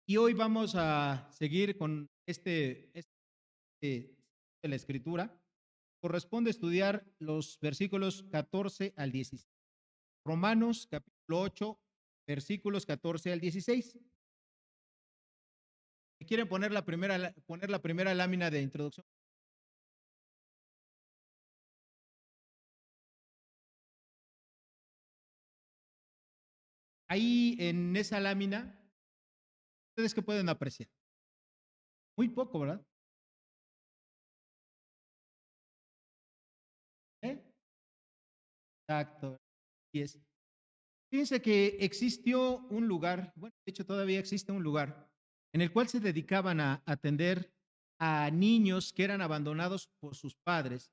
Y hoy vamos a seguir con de la escritura. Corresponde estudiar los versículos 14 al 16. Romanos capítulo 8, versículos 14 al 16. Si quieren poner la primera lámina de introducción. Ahí en esa lámina, ustedes que pueden apreciar. Muy poco, ¿verdad? ¿Eh? Exacto. Y es. Fíjense que existió un lugar, bueno, de hecho todavía existe un lugar, en el cual se dedicaban a atender a niños que eran abandonados por sus padres.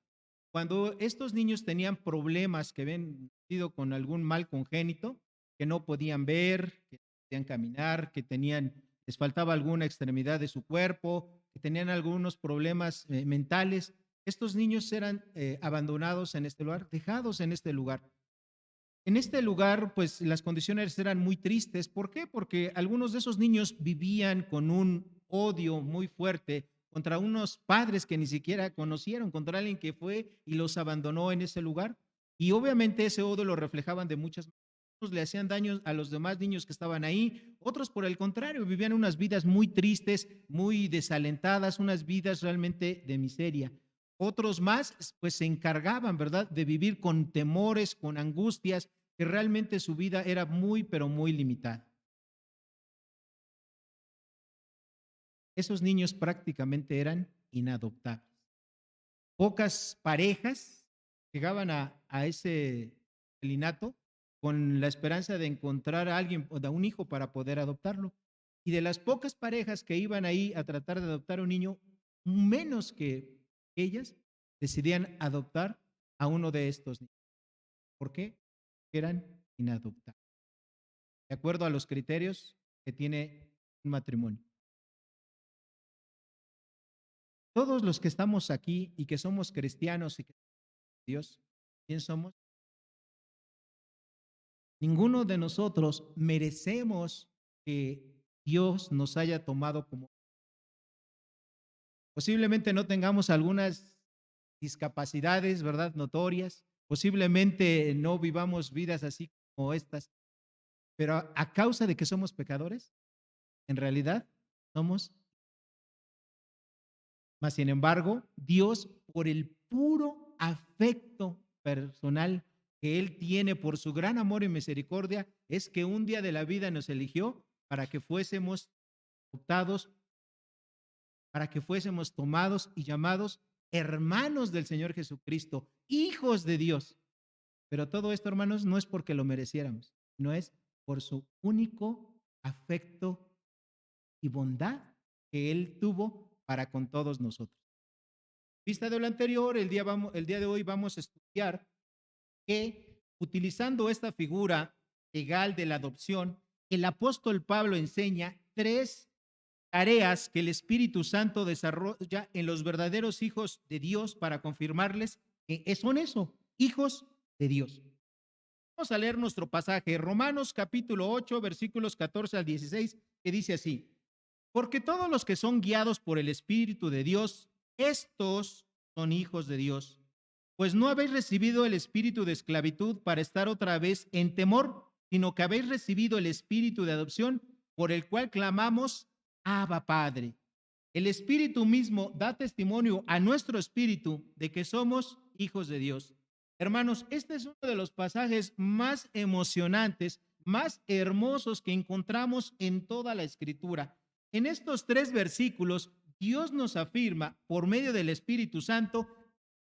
Cuando estos niños tenían problemas que habían sido con algún mal congénito, que no podían ver, que no podían caminar, les faltaba alguna extremidad de su cuerpo, que tenían algunos problemas mentales, estos niños eran abandonados en este lugar, dejados en este lugar. En este lugar, pues las condiciones eran muy tristes. ¿Por qué? Porque algunos de esos niños vivían con un odio muy fuerte contra unos padres que ni siquiera conocieron, contra alguien que fue y los abandonó en ese lugar. Y obviamente ese odio lo reflejaban de muchas maneras. Unos le hacían daño a los demás niños que estaban ahí, otros por el contrario, vivían unas vidas muy tristes, muy desalentadas, unas vidas realmente de miseria. Otros más, pues se encargaban, ¿verdad?, de vivir con temores, con angustias, que realmente su vida era muy, pero muy limitada. Esos niños prácticamente eran inadoptables. Pocas parejas llegaban a ese linato con la esperanza de encontrar a alguien o de un hijo para poder adoptarlo. Y de las pocas parejas que iban ahí a tratar de adoptar un niño, menos que ellas decidían adoptar a uno de estos niños. ¿Por qué? Eran inadoptables, de acuerdo a los criterios que tiene un matrimonio. Todos los que estamos aquí y que somos cristianos y que Dios, ¿quién somos? Ninguno de nosotros merecemos que Dios nos haya tomado como. Posiblemente no tengamos algunas discapacidades, ¿verdad? Notorias. Posiblemente no vivamos vidas así como estas. Pero a causa de que somos pecadores, en realidad somos. Mas, sin embargo, Dios, por el puro afecto personal que Él tiene por su gran amor y misericordia, es que un día de la vida nos eligió para que fuésemos adoptados, para que fuésemos tomados y llamados hermanos del Señor Jesucristo, hijos de Dios. Pero todo esto, hermanos, no es porque lo mereciéramos, no es por su único afecto y bondad que Él tuvo para con todos nosotros. Vista de lo anterior, el día de hoy vamos a estudiar que, utilizando esta figura legal de la adopción, el apóstol Pablo enseña tres tareas que el Espíritu Santo desarrolla en los verdaderos hijos de Dios para confirmarles que son eso, hijos de Dios. Vamos a leer nuestro pasaje, Romanos capítulo 8, versículos 14 al 16, que dice así: porque todos los que son guiados por el Espíritu de Dios, estos son hijos de Dios. Pues no habéis recibido el espíritu de esclavitud para estar otra vez en temor, sino que habéis recibido el espíritu de adopción, por el cual clamamos, Abba, Padre. El Espíritu mismo da testimonio a nuestro espíritu de que somos hijos de Dios. Hermanos, este es uno de los pasajes más emocionantes, más hermosos que encontramos en toda la Escritura. En estos tres versículos, Dios nos afirma por medio del Espíritu Santo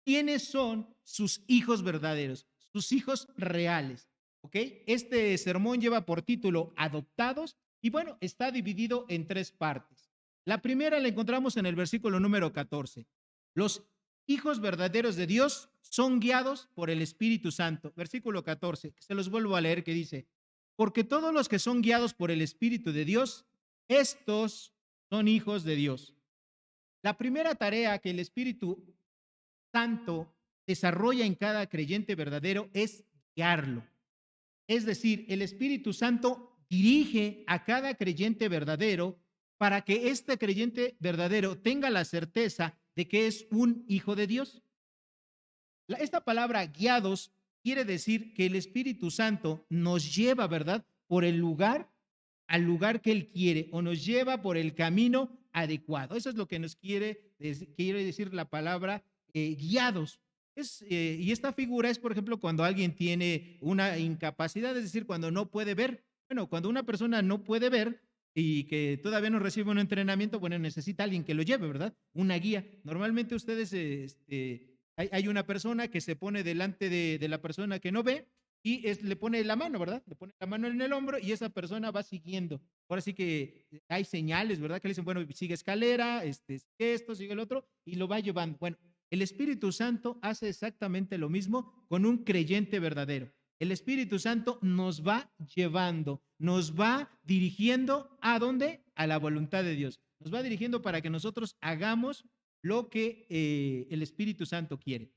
quiénes son sus hijos verdaderos, sus hijos reales. ¿Ok? Este sermón lleva por título Adoptados y bueno, está dividido en tres partes. La primera la encontramos en el versículo número 14. Los hijos verdaderos de Dios son guiados por el Espíritu Santo. Versículo 14, se los vuelvo a leer, que dice: porque todos los que son guiados por el Espíritu de Dios, estos son hijos de Dios. La primera tarea que el Espíritu Santo desarrolla en cada creyente verdadero es guiarlo. Es decir, el Espíritu Santo dirige a cada creyente verdadero para que este creyente verdadero tenga la certeza de que es un hijo de Dios. Esta palabra guiados quiere decir que el Espíritu Santo nos lleva, ¿verdad? Por el lugar, al lugar que Él quiere, o nos lleva por el camino adecuado. Eso es lo que nos quiere decir la palabra guiados. Y esta figura es, por ejemplo, cuando alguien tiene una incapacidad, es decir, cuando no puede ver. Bueno, cuando una persona no puede ver y que todavía no recibe un entrenamiento, bueno, necesita alguien que lo lleve, ¿verdad? Una guía. Normalmente ustedes, hay una persona que se pone delante de la persona que no ve y le pone la mano, ¿verdad? Le pone la mano en el hombro y esa persona va siguiendo. Ahora sí que hay señales, ¿verdad? Que le dicen, bueno, sigue escalera, sigue esto, sigue el otro, y lo va llevando. Bueno, el Espíritu Santo hace exactamente lo mismo con un creyente verdadero. El Espíritu Santo nos va llevando, nos va dirigiendo ¿a dónde? A la voluntad de Dios. Nos va dirigiendo para que nosotros hagamos lo que el Espíritu Santo quiere.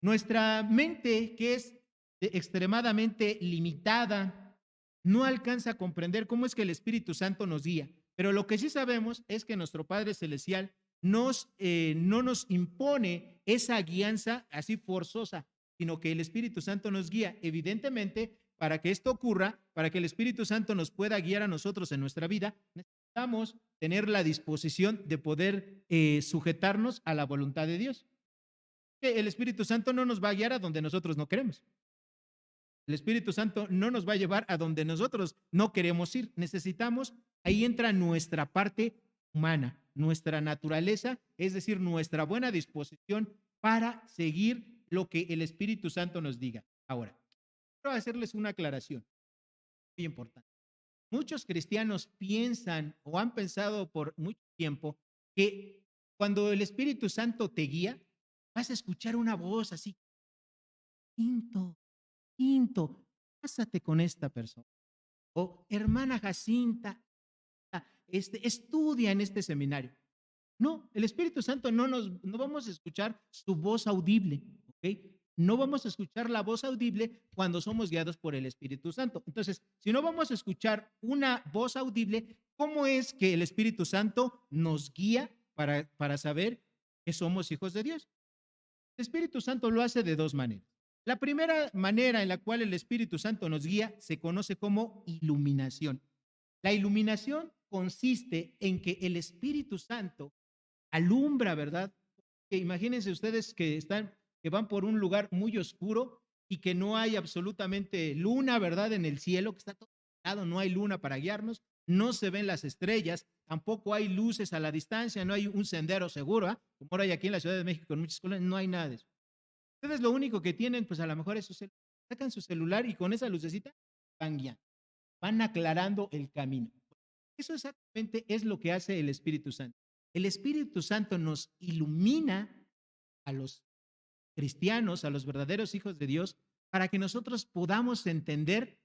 Nuestra mente, que es extremadamente limitada, no alcanza a comprender cómo es que el Espíritu Santo nos guía. Pero lo que sí sabemos es que nuestro Padre Celestial no nos impone esa guianza así forzosa, sino que el Espíritu Santo nos guía. Evidentemente, para que esto ocurra, para que el Espíritu Santo nos pueda guiar a nosotros en nuestra vida, necesitamos tener la disposición de poder sujetarnos a la voluntad de Dios. El Espíritu Santo no nos va a guiar a donde nosotros no queremos. El Espíritu Santo no nos va a llevar a donde nosotros no queremos ir. Necesitamos, ahí entra nuestra parte humana, nuestra naturaleza, es decir, nuestra buena disposición para seguir lo que el Espíritu Santo nos diga. Ahora, quiero hacerles una aclaración muy importante. Muchos cristianos piensan o han pensado por mucho tiempo que cuando el Espíritu Santo te guía, vas a escuchar una voz así, Quinto, pásate con esta persona. O hermana Jacinta, estudia en este seminario. No, el Espíritu Santo no vamos a escuchar su voz audible, ¿ok? No vamos a escuchar la voz audible cuando somos guiados por el Espíritu Santo. Entonces, si no vamos a escuchar una voz audible, ¿cómo es que el Espíritu Santo nos guía para saber que somos hijos de Dios? El Espíritu Santo lo hace de dos maneras. La primera manera en la cual el Espíritu Santo nos guía se conoce como iluminación. La iluminación consiste en que el Espíritu Santo alumbra, ¿verdad? Que imagínense ustedes que van por un lugar muy oscuro y que no hay absolutamente luna, ¿verdad? En el cielo, que está todo lado, no hay luna para guiarnos, no se ven las estrellas, tampoco hay luces a la distancia, no hay un sendero seguro, ¿eh? Como ahora hay aquí en la Ciudad de México en muchas colonias, no hay nada de eso. Ustedes lo único que tienen, pues a lo mejor es sacan su celular y con esa lucecita van guiando, van aclarando el camino. Eso exactamente es lo que hace el Espíritu Santo. El Espíritu Santo nos ilumina a los cristianos, a los verdaderos hijos de Dios, para que nosotros podamos entender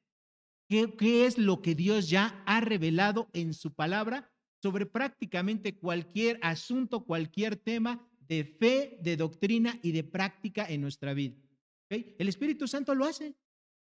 qué es lo que Dios ya ha revelado en su palabra sobre prácticamente cualquier asunto, cualquier tema de fe, de doctrina y de práctica en nuestra vida. ¿Okay? El Espíritu Santo lo hace.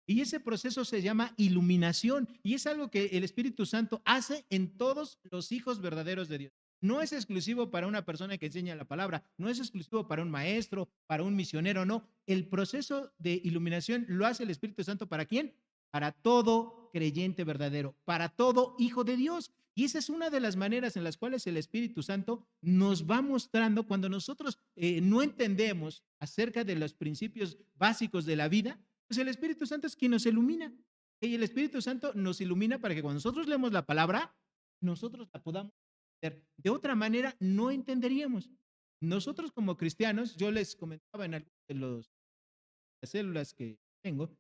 Y ese proceso se llama iluminación y es algo que el Espíritu Santo hace en todos los hijos verdaderos de Dios. No es exclusivo para una persona que enseña la palabra, no es exclusivo para un maestro, para un misionero, no. El proceso de iluminación lo hace el Espíritu Santo ¿para quién? Para todo creyente verdadero, para todo hijo de Dios. Y esa es una de las maneras en las cuales el Espíritu Santo nos va mostrando cuando nosotros no entendemos acerca de los principios básicos de la vida. Pues el Espíritu Santo es quien nos ilumina. Y el Espíritu Santo nos ilumina para que cuando nosotros leemos la palabra, nosotros la podamos entender. De otra manera, no entenderíamos. Nosotros como cristianos, yo les comentaba en algunas de las células que tengo,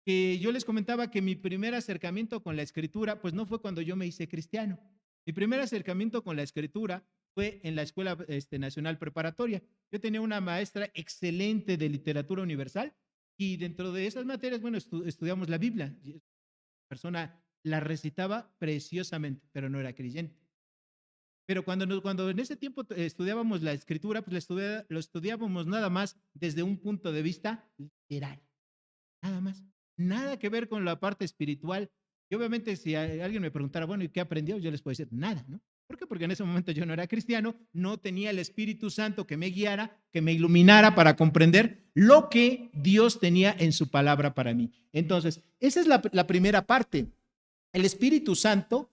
que yo les comentaba que mi primer acercamiento con la escritura, pues no fue cuando yo me hice cristiano. Mi primer acercamiento con la escritura fue en la Escuela Nacional Preparatoria. Yo tenía una maestra excelente de literatura universal y dentro de esas materias, bueno, estudiamos la Biblia. La persona la recitaba preciosamente, pero no era creyente. Pero cuando en ese tiempo estudiábamos la escritura, pues lo estudiábamos nada más desde un punto de vista literal. Nada más. Nada que ver con la parte espiritual. Y obviamente si alguien me preguntara, bueno, ¿y qué aprendió? Yo les puedo decir, nada, ¿no? ¿Por qué? Porque en ese momento yo no era cristiano, no tenía el Espíritu Santo que me guiara, que me iluminara para comprender lo que Dios tenía en su palabra para mí. Entonces, esa es la primera parte. El Espíritu Santo,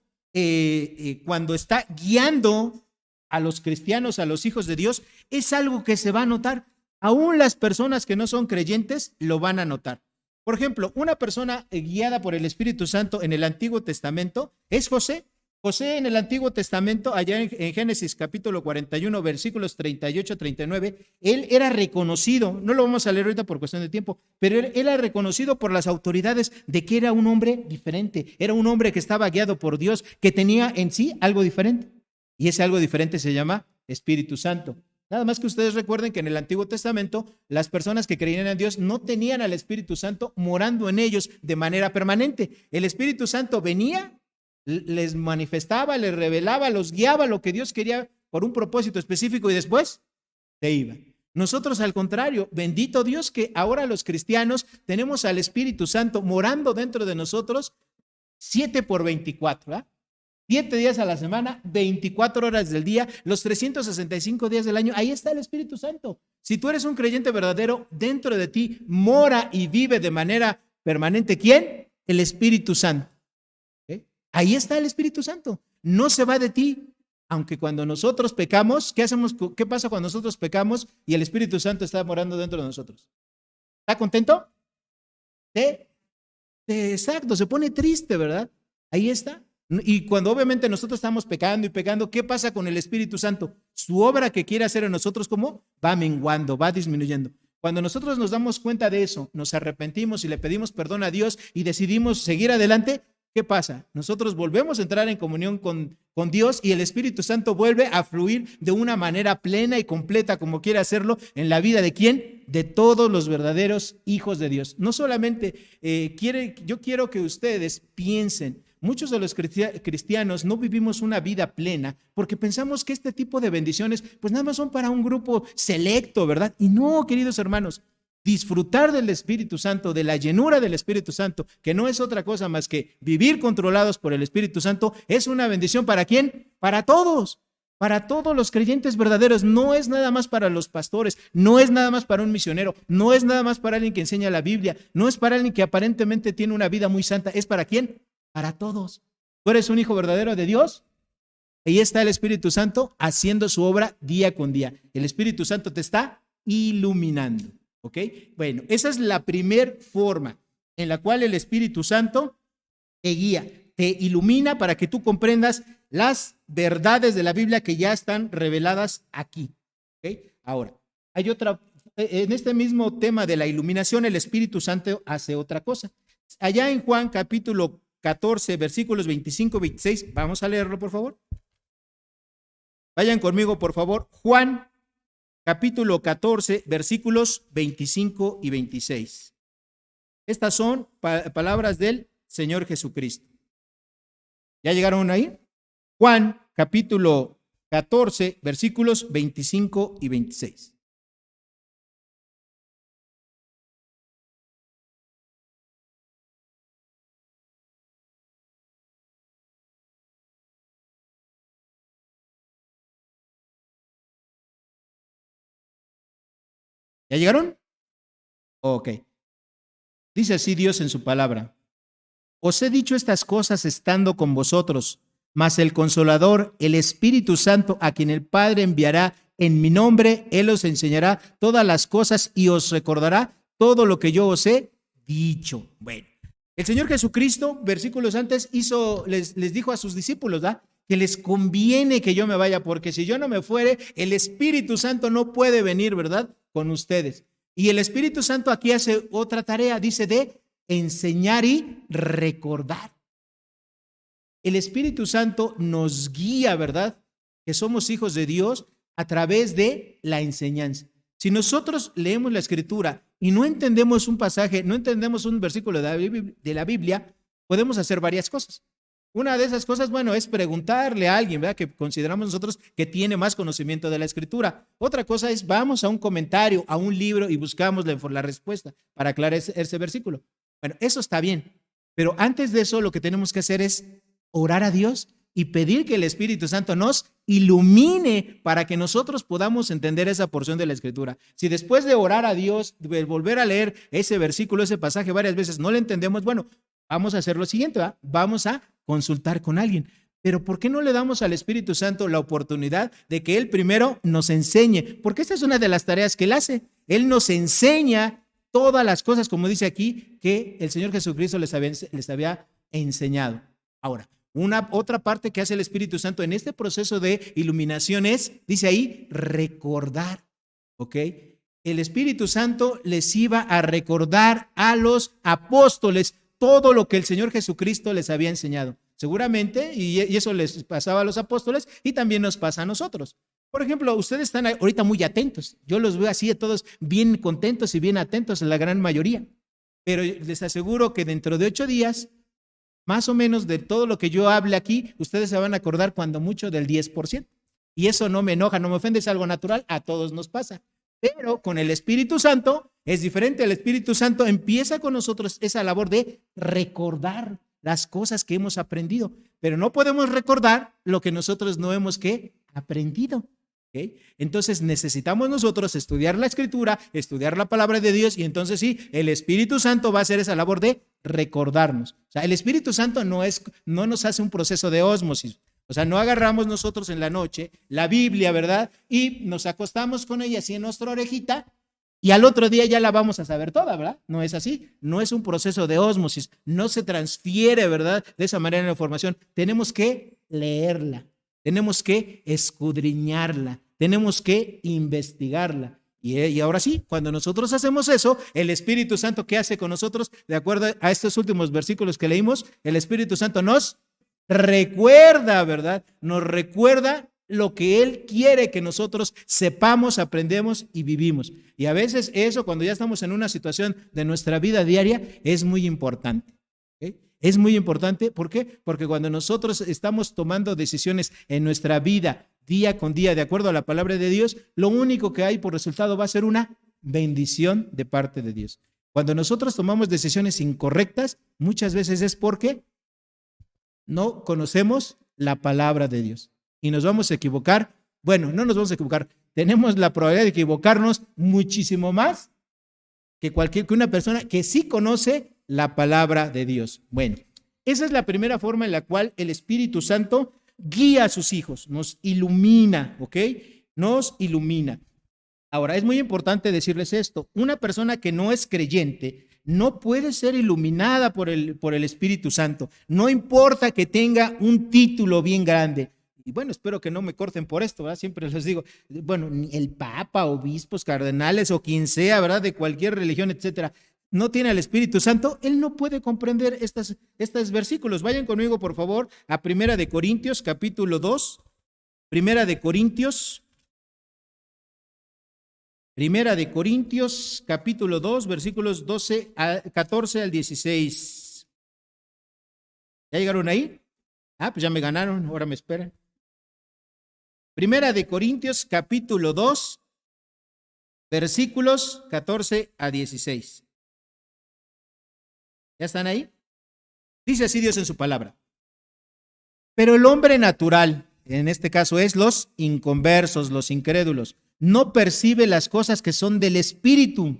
cuando está guiando a los cristianos, a los hijos de Dios, es algo que se va a notar. Aún las personas que no son creyentes lo van a notar. Por ejemplo, una persona guiada por el Espíritu Santo en el Antiguo Testamento es José. José en el Antiguo Testamento, allá en Génesis capítulo 41, versículos 38 a 39, él era reconocido, no lo vamos a leer ahorita por cuestión de tiempo, pero él era reconocido por las autoridades de que era un hombre diferente, era un hombre que estaba guiado por Dios, que tenía en sí algo diferente. Y ese algo diferente se llama Espíritu Santo. Nada más que ustedes recuerden que en el Antiguo Testamento las personas que creían en Dios no tenían al Espíritu Santo morando en ellos de manera permanente. El Espíritu Santo venía, les manifestaba, les revelaba, los guiaba lo que Dios quería por un propósito específico y después se iba. Nosotros al contrario, bendito Dios que ahora los cristianos tenemos al Espíritu Santo morando dentro de nosotros 7 por 24, ¿verdad? 7 días a la semana, 24 horas del día, los 365 días del año, ahí está el Espíritu Santo. Si tú eres un creyente verdadero, dentro de ti mora y vive de manera permanente, ¿quién? El Espíritu Santo. ¿Okay? Ahí está el Espíritu Santo, no se va de ti. Aunque cuando nosotros pecamos, ¿qué hacemos? ¿Qué pasa cuando nosotros pecamos y el Espíritu Santo está morando dentro de nosotros? ¿Está contento? ¿Sí? Exacto, se pone triste, ¿verdad? Ahí está. Y cuando obviamente nosotros estamos pecando y pecando, ¿qué pasa con el Espíritu Santo? Su obra que quiere hacer en nosotros, ¿cómo? Va menguando, va disminuyendo. Cuando nosotros nos damos cuenta de eso, nos arrepentimos y le pedimos perdón a Dios y decidimos seguir adelante, ¿qué pasa? Nosotros volvemos a entrar en comunión con Dios y el Espíritu Santo vuelve a fluir de una manera plena y completa como quiere hacerlo en la vida de ¿quién? De todos los verdaderos hijos de Dios. No solamente yo quiero que ustedes piensen, muchos de los cristianos no vivimos una vida plena porque pensamos que este tipo de bendiciones pues nada más son para un grupo selecto, ¿verdad? Y no, queridos hermanos, disfrutar del Espíritu Santo, de la llenura del Espíritu Santo, que no es otra cosa más que vivir controlados por el Espíritu Santo, es una bendición ¿para quién? Para todos los creyentes verdaderos. No es nada más para los pastores, no es nada más para un misionero, no es nada más para alguien que enseña la Biblia, no es para alguien que aparentemente tiene una vida muy santa, es ¿para quién? Para todos. ¿Tú eres un hijo verdadero de Dios? Ahí está el Espíritu Santo haciendo su obra día con día. El Espíritu Santo te está iluminando. ¿Ok? Bueno, esa es la primera forma en la cual el Espíritu Santo te guía, te ilumina para que tú comprendas las verdades de la Biblia que ya están reveladas aquí. ¿Ok? Ahora, hay otra, en este mismo tema de la iluminación, el Espíritu Santo hace otra cosa. Allá en Juan capítulo 14, versículos 25 y 26, vamos a leerlo, por favor. Vayan conmigo, por favor. Juan capítulo 14, versículos 25 y 26. Estas son palabras del Señor Jesucristo. ¿Ya llegaron ahí? Juan capítulo 14, versículos 25 y 26. ¿Ya llegaron? Ok. Dice así Dios en su palabra. Os he dicho estas cosas estando con vosotros, mas el Consolador, el Espíritu Santo, a quien el Padre enviará en mi nombre, Él os enseñará todas las cosas y os recordará todo lo que yo os he dicho. Bueno, el Señor Jesucristo, versículos antes, les dijo a sus discípulos, ¿da? Que les conviene que yo me vaya, porque si yo no me fuere, el Espíritu Santo no puede venir, ¿verdad? Con ustedes. Y el Espíritu Santo aquí hace otra tarea, dice de enseñar y recordar. El Espíritu Santo nos guía, ¿verdad? Que somos hijos de Dios a través de la enseñanza. Si nosotros leemos la Escritura y no entendemos un pasaje, no entendemos un versículo de la Biblia, podemos hacer varias cosas. Una de esas cosas, bueno, es preguntarle a alguien, ¿verdad? Que consideramos nosotros que tiene más conocimiento de la Escritura. Otra cosa es, vamos a un comentario, a un libro y buscamos la respuesta para aclarar ese versículo. Bueno, eso está bien, pero antes de eso lo que tenemos que hacer es orar a Dios y pedir que el Espíritu Santo nos ilumine para que nosotros podamos entender esa porción de la Escritura. Si después de orar a Dios, de volver a leer ese versículo, ese pasaje varias veces, no lo entendemos, bueno, vamos a hacer lo siguiente, ¿verdad? Vamos a consultar con alguien. Pero ¿por qué no le damos al Espíritu Santo la oportunidad de que Él primero nos enseñe? Porque esta es una de las tareas que Él hace. Él nos enseña todas las cosas, como dice aquí, que el Señor Jesucristo les había enseñado. Ahora, otra parte que hace el Espíritu Santo en este proceso de iluminación es, dice ahí, recordar, ¿ok? El Espíritu Santo les iba a recordar a los apóstoles todo lo que el Señor Jesucristo les había enseñado. Seguramente, y eso les pasaba a los apóstoles y también nos pasa a nosotros. Por ejemplo, ustedes están ahorita muy atentos. Yo los veo así a todos bien contentos y bien atentos, la gran mayoría. Pero les aseguro que dentro de 8 días, más o menos de todo lo que yo hable aquí, ustedes se van a acordar cuando mucho del 10%. Y eso no me enoja, no me ofende, es algo natural, a todos nos pasa. Pero con el Espíritu Santo es diferente. El Espíritu Santo empieza con nosotros esa labor de recordar las cosas que hemos aprendido, pero no podemos recordar lo que nosotros no hemos aprendido. ¿Okay? Entonces necesitamos nosotros estudiar la Escritura, estudiar la palabra de Dios, y entonces sí, el Espíritu Santo va a hacer esa labor de recordarnos. O sea, el Espíritu Santo no nos hace un proceso de ósmosis. O sea, no agarramos nosotros en la noche la Biblia, ¿verdad? Y nos acostamos con ella así en nuestra orejita y al otro día ya la vamos a saber toda, ¿verdad? No es así. No es un proceso de ósmosis. No se transfiere, ¿verdad? De esa manera la información. Tenemos que leerla. Tenemos que escudriñarla. Tenemos que investigarla. Y ahora sí, cuando nosotros hacemos eso, el Espíritu Santo, ¿qué hace con nosotros? De acuerdo a estos últimos versículos que leímos, el Espíritu Santo nos recuerda, ¿verdad? Nos recuerda lo que Él quiere que nosotros sepamos, aprendemos y vivimos. Y a veces eso, cuando ya estamos en una situación de nuestra vida diaria, es muy importante. ¿Okay? Es muy importante, ¿por qué? Porque cuando nosotros estamos tomando decisiones en nuestra vida, día con día, de acuerdo a la palabra de Dios, lo único que hay por resultado va a ser una bendición de parte de Dios. Cuando nosotros tomamos decisiones incorrectas, muchas veces es porque no conocemos la palabra de Dios y nos vamos a equivocar. Bueno, no nos vamos a equivocar. Tenemos la probabilidad de equivocarnos muchísimo más que una persona que sí conoce la palabra de Dios. Bueno, esa es la primera forma en la cual el Espíritu Santo guía a sus hijos, nos ilumina, ¿ok? Nos ilumina. Ahora, es muy importante decirles esto. Una persona que no es creyente no puede ser iluminada por el Espíritu Santo. No importa que tenga un título bien grande. Y bueno, espero que no me corten por esto, ¿verdad? Siempre les digo, bueno, ni el Papa, obispos, cardenales o quien sea, ¿verdad? De cualquier religión, etcétera, no tiene al Espíritu Santo, él no puede comprender estos versículos. Vayan conmigo, por favor, a Primera de Corintios, capítulo 2. Primera de Corintios, capítulo 2, versículos 14 al 16. ¿Ya llegaron ahí? Pues ya me ganaron, ahora me esperan. Primera de Corintios, capítulo 2, versículos 14 a 16. ¿Ya están ahí? Dice así Dios en su palabra. Pero el hombre natural, en este caso es los inconversos, los incrédulos, no percibe las cosas que son del Espíritu,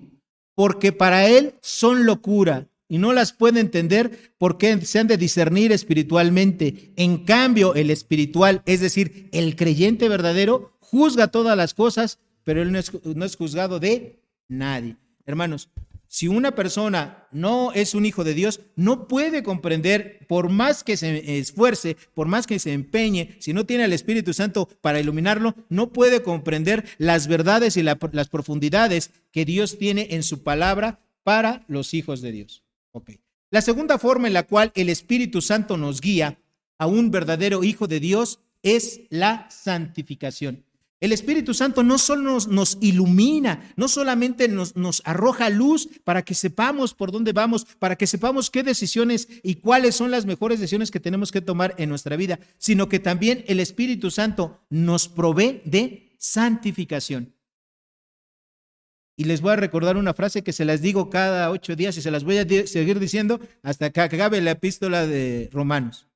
porque para él son locura y no las puede entender porque se han de discernir espiritualmente. En cambio, el espiritual, es decir, el creyente verdadero, juzga todas las cosas, pero él no es juzgado de nadie. Hermanos, si una persona no es un hijo de Dios, no puede comprender, por más que se esfuerce, por más que se empeñe, si no tiene al Espíritu Santo para iluminarlo, no puede comprender las verdades y las profundidades que Dios tiene en su palabra para los hijos de Dios. Okay. La segunda forma en la cual el Espíritu Santo nos guía a un verdadero hijo de Dios es la santificación. El Espíritu Santo no solo nos ilumina, no solamente nos arroja luz para que sepamos por dónde vamos, para que sepamos qué decisiones y cuáles son las mejores decisiones que tenemos que tomar en nuestra vida, sino que también el Espíritu Santo nos provee de santificación. Y les voy a recordar una frase que se las digo cada 8 días y se las voy a seguir diciendo hasta que acabe la epístola de Romanos.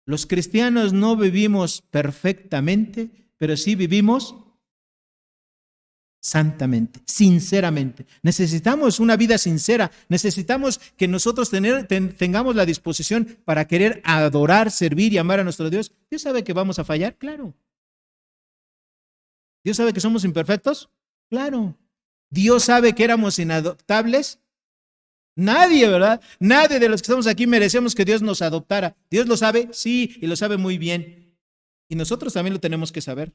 Los cristianos no vivimos perfectamente, pero sí vivimos santamente, sinceramente. Necesitamos una vida sincera. Necesitamos que nosotros tengamos la disposición para querer adorar, servir y amar a nuestro Dios. ¿Dios sabe que vamos a fallar? Claro. ¿Dios sabe que somos imperfectos? Claro. ¿Dios sabe que éramos inadoptables? Nadie, ¿verdad? Nadie de los que estamos aquí merecemos que Dios nos adoptara. ¿Dios lo sabe? Sí, y lo sabe muy bien. Y nosotros también lo tenemos que saber.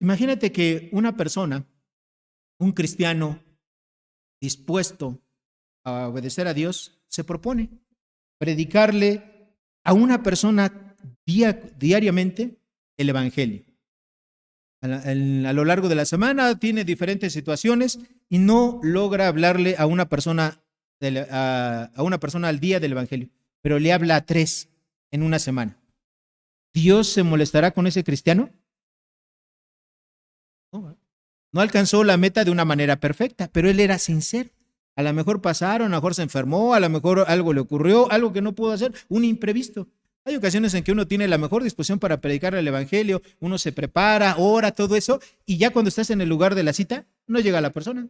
Imagínate que una persona, un cristiano dispuesto a obedecer a Dios, se propone predicarle a una persona diariamente el Evangelio. A lo largo de la semana tiene diferentes situaciones y no logra hablarle a una persona, a una persona al día del Evangelio, pero le habla a 3 en una semana. ¿Dios se molestará con ese cristiano? No alcanzó la meta de una manera perfecta, pero él era sincero. A lo mejor pasaron, a lo mejor se enfermó, a lo mejor algo le ocurrió, algo que no pudo hacer, un imprevisto. Hay ocasiones en que uno tiene la mejor disposición para predicar el Evangelio, uno se prepara, ora, todo eso, y ya cuando estás en el lugar de la cita, no llega la persona.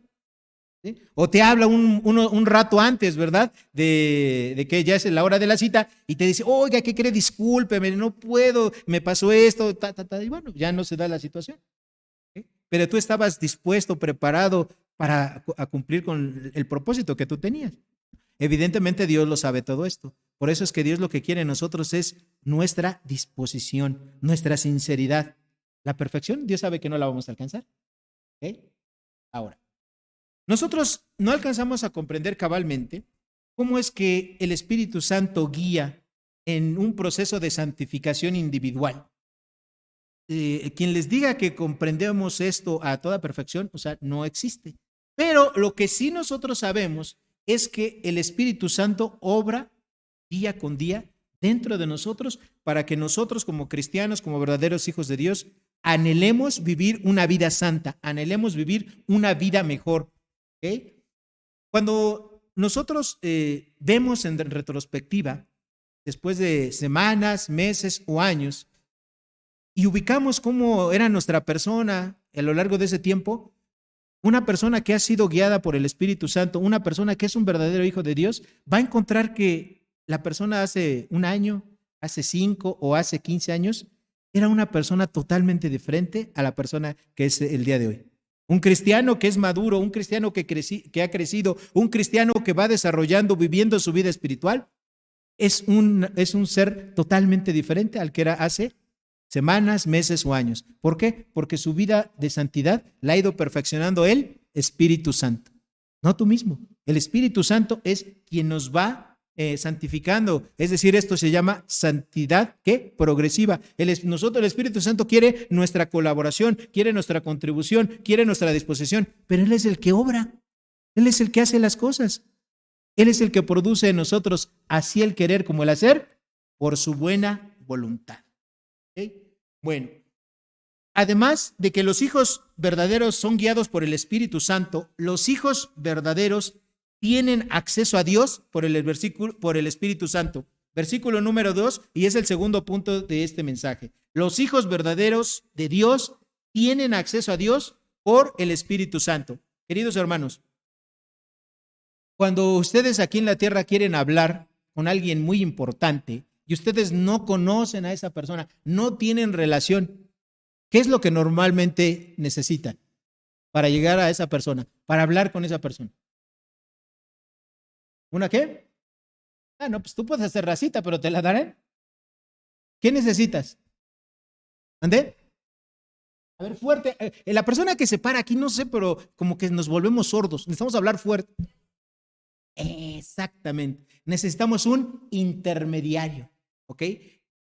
¿Sí? O te habla un rato antes, ¿verdad? De que ya es la hora de la cita y te dice, oiga, ¿qué cree? Discúlpeme, no puedo, me pasó esto, y bueno, ya no se da la situación. ¿Sí? Pero tú estabas dispuesto, preparado para cumplir con el propósito que tú tenías. Evidentemente Dios lo sabe todo esto. Por eso es que Dios lo que quiere en nosotros es nuestra disposición, nuestra sinceridad. La perfección, Dios sabe que no la vamos a alcanzar. ¿Ok? Ahora, nosotros no alcanzamos a comprender cabalmente cómo es que el Espíritu Santo guía en un proceso de santificación individual. Quien les diga que comprendemos esto a toda perfección, o sea, no existe. Pero lo que sí nosotros sabemos es que el Espíritu Santo obra día con día dentro de nosotros para que nosotros como cristianos, como verdaderos hijos de Dios, anhelemos vivir una vida santa, anhelemos vivir una vida mejor. ¿Okay? Cuando nosotros vemos en retrospectiva, después de semanas, meses o años, y ubicamos cómo era nuestra persona a lo largo de ese tiempo, una persona que ha sido guiada por el Espíritu Santo, una persona que es un verdadero hijo de Dios, va a encontrar que la persona hace un año, hace 5 o hace 15 años, era una persona totalmente diferente a la persona que es el día de hoy. Un cristiano que es maduro, un cristiano que ha crecido, un cristiano que va desarrollando, viviendo su vida espiritual, es un ser totalmente diferente al que era hace semanas, meses o años. ¿Por qué? Porque su vida de santidad la ha ido perfeccionando el Espíritu Santo, no tú mismo. El Espíritu Santo es quien nos va santificando, es decir, esto se llama santidad, ¿qué? Progresiva. El Espíritu Santo quiere nuestra colaboración, quiere nuestra contribución, quiere nuestra disposición, pero Él es el que obra, Él es el que hace las cosas, Él es el que produce en nosotros así el querer como el hacer por su buena voluntad. ¿Okay? Bueno, además de que los hijos verdaderos son guiados por el Espíritu Santo, los hijos verdaderos tienen acceso a Dios por el Espíritu Santo. Versículo número 2, y es el segundo punto de este mensaje. Los hijos verdaderos de Dios tienen acceso a Dios por el Espíritu Santo. Queridos hermanos, cuando ustedes aquí en la tierra quieren hablar con alguien muy importante y ustedes no conocen a esa persona, no tienen relación, ¿qué es lo que normalmente necesitan para llegar a esa persona, para hablar con esa persona? ¿Una qué? Ah, no, pues tú puedes hacer racita, pero te la daré. ¿Qué necesitas? ¿Ande? A ver, fuerte. La persona que se para aquí, no sé, pero como que nos volvemos sordos. Necesitamos hablar fuerte. Exactamente. Necesitamos un intermediario, ¿ok?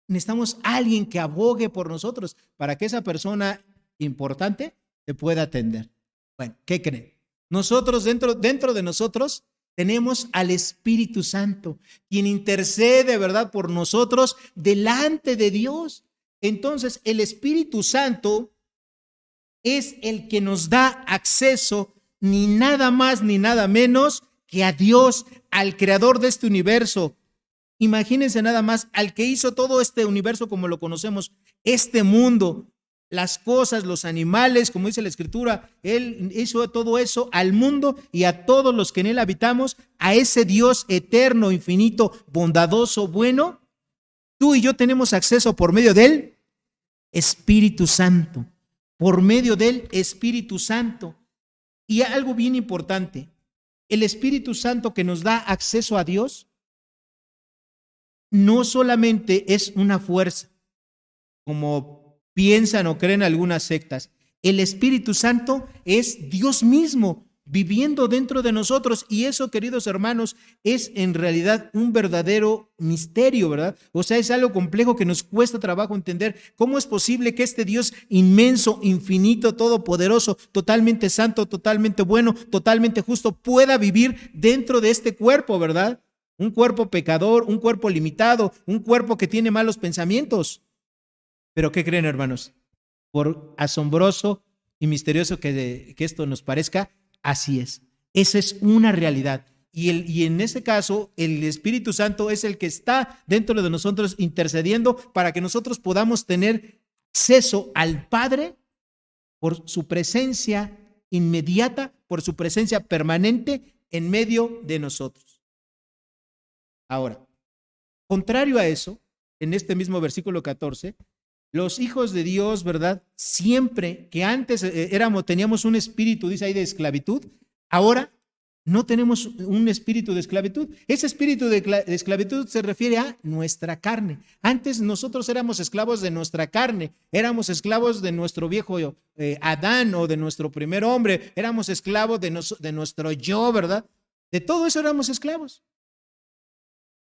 Necesitamos alguien que abogue por nosotros para que esa persona importante te pueda atender. Bueno, ¿qué creen? Nosotros, dentro de nosotros, tenemos al Espíritu Santo, quien intercede, ¿verdad?, por nosotros delante de Dios. Entonces, el Espíritu Santo es el que nos da acceso, ni nada más ni nada menos que a Dios, al creador de este universo. Imagínense nada más, al que hizo todo este universo como lo conocemos, este mundo, las cosas, los animales, como dice la Escritura, Él hizo todo eso al mundo y a todos los que en Él habitamos, a ese Dios eterno, infinito, bondadoso, bueno. Tú y yo tenemos acceso por medio del Espíritu Santo, por medio del Espíritu Santo. Y algo bien importante, el Espíritu Santo que nos da acceso a Dios no solamente es una fuerza, como piensan o creen algunas sectas. El Espíritu Santo es Dios mismo viviendo dentro de nosotros, y eso, queridos hermanos, es en realidad un verdadero misterio, ¿verdad? O sea, es algo complejo que nos cuesta trabajo entender. ¿Cómo es posible que este Dios inmenso, infinito, todopoderoso, totalmente santo, totalmente bueno, totalmente justo, pueda vivir dentro de este cuerpo, ¿verdad? Un cuerpo pecador, un cuerpo limitado, un cuerpo que tiene malos pensamientos. Pero ¿qué creen, hermanos? Por asombroso y misterioso que esto nos parezca, así es. Esa es una realidad. Y en este caso, el Espíritu Santo es el que está dentro de nosotros intercediendo para que nosotros podamos tener acceso al Padre por su presencia inmediata, por su presencia permanente en medio de nosotros. Ahora, contrario a eso, en este mismo versículo 14, los hijos de Dios, ¿verdad? Siempre que antes teníamos un espíritu, dice ahí, de esclavitud, ahora no tenemos un espíritu de esclavitud. Ese espíritu de esclavitud se refiere a nuestra carne. Antes nosotros éramos esclavos de nuestra carne, éramos esclavos de nuestro viejo Adán, o de nuestro primer hombre, éramos esclavos de nuestro yo, ¿verdad? De todo eso éramos esclavos.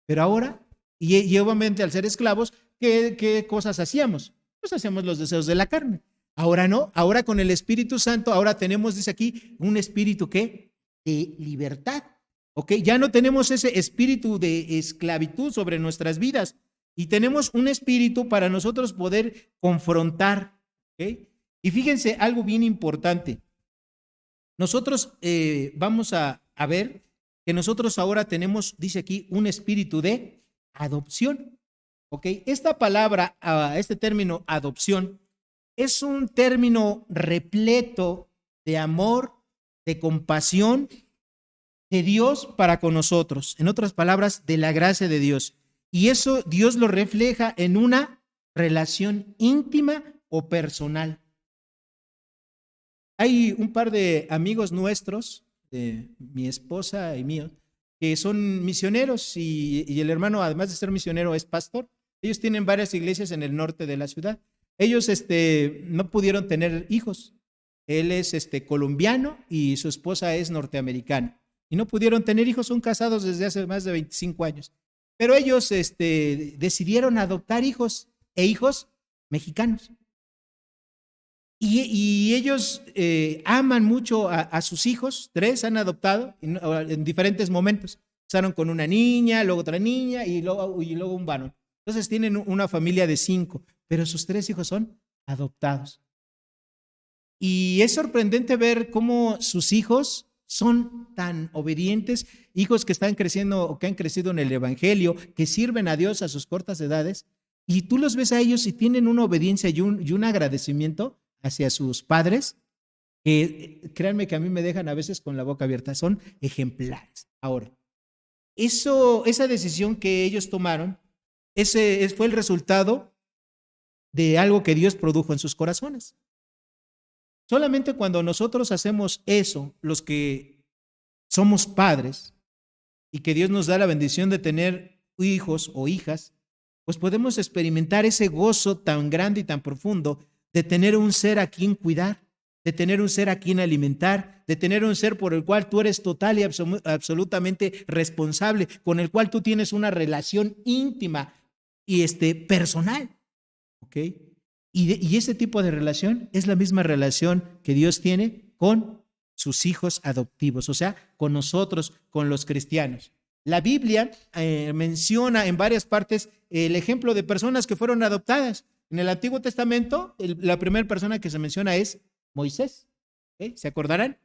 Pero ahora, y obviamente al ser esclavos, ¿qué cosas hacíamos? Pues hacíamos los deseos de la carne. Ahora no, ahora con el Espíritu Santo, ahora tenemos, dice aquí, un espíritu ¿qué? De libertad. ¿Ok? Ya no tenemos ese espíritu de esclavitud sobre nuestras vidas, y tenemos un espíritu para nosotros poder confrontar. ¿Ok? Y fíjense algo bien importante. Nosotros vamos a ver que nosotros ahora tenemos, dice aquí, un espíritu de adopción. ¿Ok? Esta palabra, este término adopción, es un término repleto de amor, de compasión de Dios para con nosotros. En otras palabras, de la gracia de Dios. Y eso Dios lo refleja en una relación íntima o personal. Hay un par de amigos nuestros, de mi esposa y mío, que son misioneros, y el hermano, además de ser misionero, es pastor. Ellos tienen varias iglesias en el norte de la ciudad. Ellos no pudieron tener hijos. Él es colombiano y su esposa es norteamericana. Y no pudieron tener hijos, son casados desde hace más de 25 años. Pero ellos decidieron adoptar hijos, hijos mexicanos. Y ellos aman mucho a sus hijos. 3 han adoptado en diferentes momentos. Empezaron con una niña, luego otra niña y luego un varón. Entonces tienen una familia de 5, pero sus 3 hijos son adoptados. Y es sorprendente ver cómo sus hijos son tan obedientes, hijos que están creciendo o que han crecido en el Evangelio, que sirven a Dios a sus cortas edades, y tú los ves a ellos y tienen una obediencia y un agradecimiento hacia sus padres, que créanme que a mí me dejan a veces con la boca abierta, son ejemplares. Ahora, esa decisión que ellos tomaron, fue el resultado de algo que Dios produjo en sus corazones. Solamente cuando nosotros hacemos eso, los que somos padres, y que Dios nos da la bendición de tener hijos o hijas, pues podemos experimentar ese gozo tan grande y tan profundo de tener un ser a quien cuidar, de tener un ser a quien alimentar, de tener un ser por el cual tú eres total y absolutamente responsable, con el cual tú tienes una relación íntima y personal. ¿Ok? Y ese tipo de relación es la misma relación que Dios tiene con sus hijos adoptivos, o sea, con nosotros, con los cristianos. La Biblia menciona en varias partes el ejemplo de personas que fueron adoptadas. En el Antiguo Testamento, la primera persona que se menciona es Moisés. ¿Se acordarán?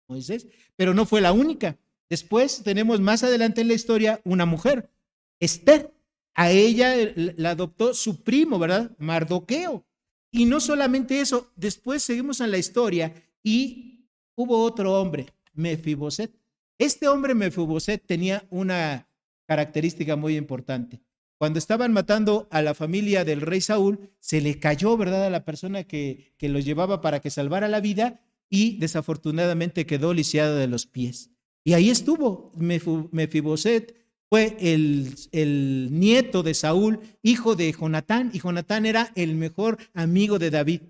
Moisés. Pero no fue la única. Después tenemos más adelante en la historia una mujer, Esther. A ella la adoptó su primo, ¿verdad? Mardoqueo. Y no solamente eso, después seguimos en la historia y hubo otro hombre, Mefiboset. Este hombre Mefiboset tenía una característica muy importante. Cuando estaban matando a la familia del rey Saúl, se le cayó, ¿verdad?, a la persona que los llevaba para que salvara la vida y desafortunadamente quedó lisiado de los pies. Y ahí estuvo Mefiboset, fue el nieto de Saúl, hijo de Jonatán, y Jonatán era el mejor amigo de David.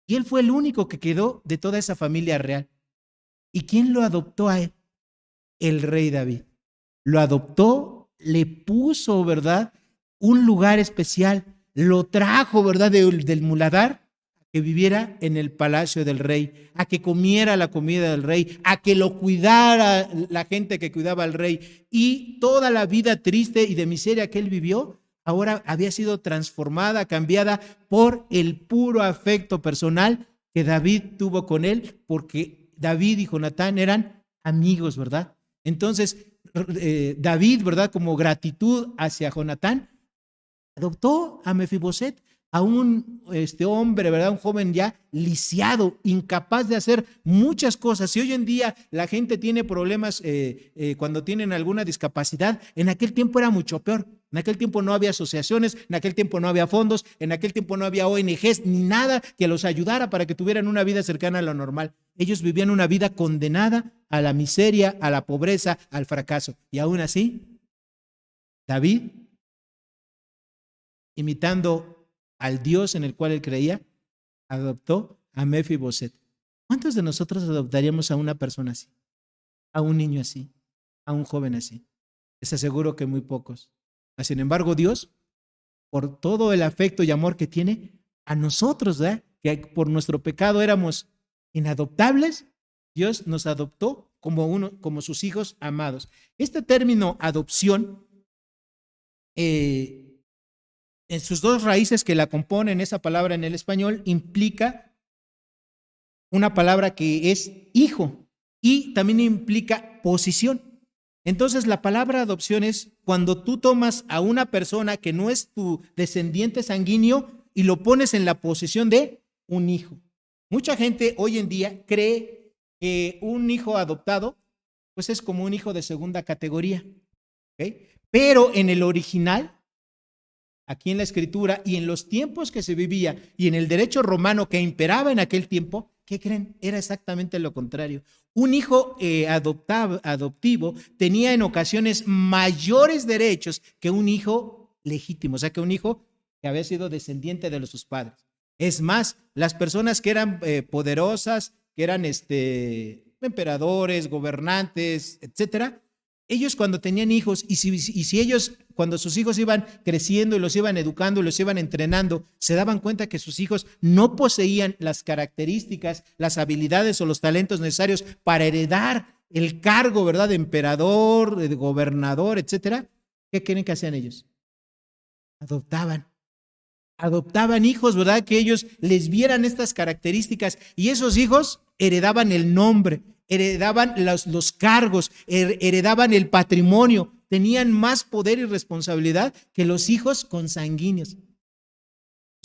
Y él fue el único que quedó de toda esa familia real. ¿Y quién lo adoptó a él? El rey David. Lo adoptó, le puso, ¿verdad?, un lugar especial, lo trajo, ¿verdad?, del muladar, que viviera en el palacio del rey, a que comiera la comida del rey, a que lo cuidara la gente que cuidaba al rey. Y toda la vida triste y de miseria que él vivió, ahora había sido transformada, cambiada por el puro afecto personal que David tuvo con él, porque David y Jonatán eran amigos, ¿verdad? Entonces, David, ¿verdad?, como gratitud hacia Jonatán, adoptó a Mefiboset, a un hombre, ¿verdad?, un joven ya lisiado, incapaz de hacer muchas cosas. Si hoy en día la gente tiene problemas cuando tienen alguna discapacidad, en aquel tiempo era mucho peor. En aquel tiempo no había asociaciones, en aquel tiempo no había fondos, en aquel tiempo no había ONGs ni nada que los ayudara para que tuvieran una vida cercana a lo normal. Ellos vivían una vida condenada a la miseria, a la pobreza, al fracaso. Y aún así, David, imitando al Dios en el cual él creía, adoptó a Mefiboset. ¿Cuántos de nosotros adoptaríamos a una persona así? A un niño así, a un joven así. Les aseguro que muy pocos. Sin embargo, Dios, por todo el afecto y amor que tiene a nosotros, ¿verdad?, que por nuestro pecado éramos inadoptables, Dios nos adoptó como sus hijos amados. Este término adopción, en sus dos raíces que la componen, esa palabra en el español, implica una palabra que es hijo y también implica posición. Entonces, la palabra adopción es cuando tú tomas a una persona que no es tu descendiente sanguíneo y lo pones en la posición de un hijo. Mucha gente hoy en día cree que un hijo adoptado pues es como un hijo de segunda categoría, ¿okay? Pero en el original, aquí en la escritura y en los tiempos que se vivía y en el derecho romano que imperaba en aquel tiempo, ¿qué creen? Era exactamente lo contrario. Un hijo adoptivo tenía en ocasiones mayores derechos que un hijo legítimo, o sea, que un hijo que había sido descendiente de sus padres. Es más, las personas que eran poderosas, que eran emperadores, gobernantes, etcétera, ellos cuando tenían hijos y si ellos cuando sus hijos iban creciendo y los iban educando y los iban entrenando, se daban cuenta que sus hijos no poseían las características, las habilidades o los talentos necesarios para heredar el cargo, ¿verdad?, de emperador, de gobernador, etcétera. ¿Qué creen que hacían ellos? Adoptaban hijos, ¿verdad?, que ellos les vieran estas características y esos hijos heredaban el nombre, heredaban los cargos, heredaban el patrimonio, tenían más poder y responsabilidad que los hijos consanguíneos.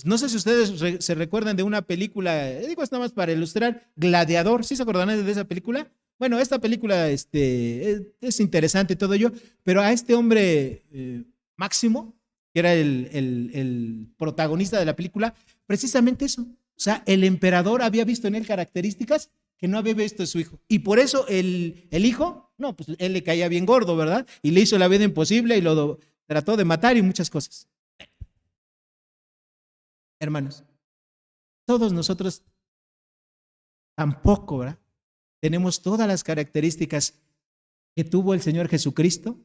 No sé si ustedes se recuerdan de una película, digo esto nada más para ilustrar, Gladiador. ¿Sí se acordarán de esa película? Bueno, esta película es interesante y todo ello, pero a este hombre Máximo, que era el protagonista de la película, precisamente eso. O sea, el emperador había visto en él características que no había visto en su hijo. Y por eso el hijo, no, pues él le caía bien gordo, ¿verdad? Y le hizo la vida imposible y lo trató de matar y muchas cosas. Hermanos, todos nosotros tampoco, ¿verdad?, tenemos todas las características que tuvo el Señor Jesucristo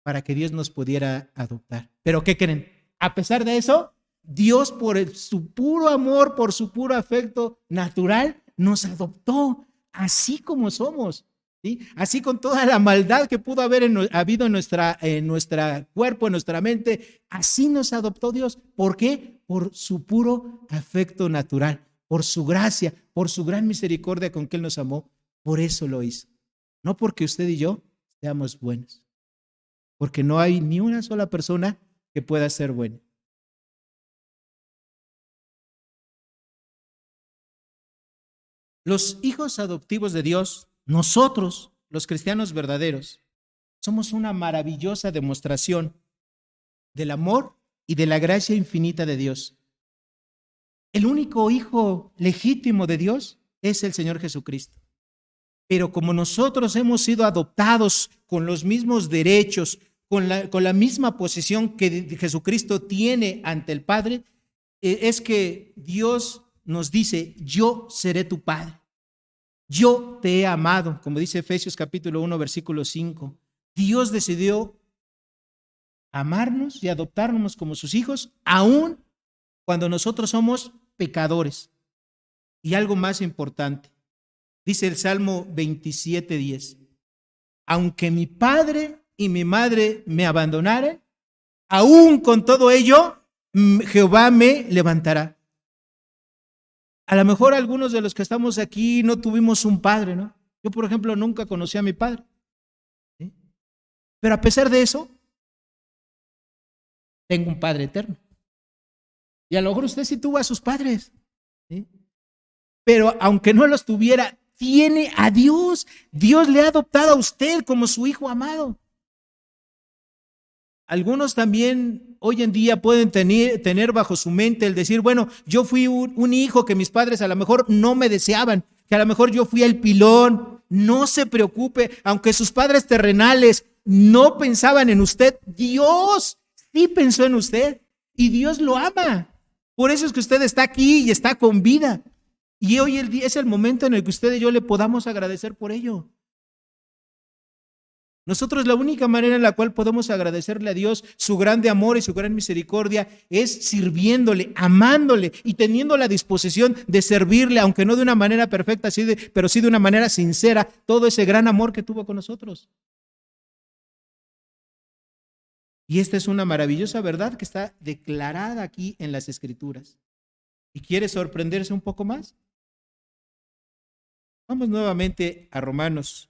para que Dios nos pudiera adoptar. Pero ¿qué creen? A pesar de eso, Dios por su puro amor, por su puro afecto natural, nos adoptó así como somos, ¿sí? Así con toda la maldad que pudo haber habido en nuestra cuerpo, en nuestra mente, así nos adoptó Dios. ¿Por qué? Por su puro afecto natural, por su gracia, por su gran misericordia con que Él nos amó. Por eso lo hizo. No porque usted y yo seamos buenos, porque no hay ni una sola persona que pueda ser buena. Los hijos adoptivos de Dios, nosotros, los cristianos verdaderos, somos una maravillosa demostración del amor y de la gracia infinita de Dios. El único hijo legítimo de Dios es el Señor Jesucristo. Pero como nosotros hemos sido adoptados con los mismos derechos, con la misma posición que Jesucristo tiene ante el Padre, es que Dios nos dice: yo seré tu Padre. Yo te he amado, como dice Efesios capítulo 1, versículo 5. Dios decidió amarnos y adoptarnos como sus hijos, aun cuando nosotros somos pecadores. Y algo más importante, dice el Salmo 27:10, aunque mi padre y mi madre me abandonaren, aún con todo ello, Jehová me levantará. A lo mejor algunos de los que estamos aquí no tuvimos un padre, ¿no? Yo, por ejemplo, nunca conocí a mi padre, ¿sí? Pero a pesar de eso, tengo un Padre eterno. Y a lo mejor usted sí tuvo a sus padres, ¿sí? Pero aunque no los tuviera, tiene a Dios. Dios le ha adoptado a usted como su hijo amado. Algunos también hoy en día pueden tener bajo su mente el decir: bueno, yo fui un hijo que mis padres a lo mejor no me deseaban, que a lo mejor yo fui el pilón. No se preocupe, aunque sus padres terrenales no pensaban en usted, Dios sí pensó en usted y Dios lo ama. Por eso es que usted está aquí y está con vida. Y hoy es el momento en el que usted y yo le podamos agradecer por ello. Nosotros la única manera en la cual podemos agradecerle a Dios su grande amor y su gran misericordia es sirviéndole, amándole y teniendo la disposición de servirle, aunque no de una manera perfecta, pero sí de una manera sincera, todo ese gran amor que tuvo con nosotros. Y esta es una maravillosa verdad que está declarada aquí en las Escrituras. ¿Y quiere sorprenderse un poco más? Vamos nuevamente a Romanos.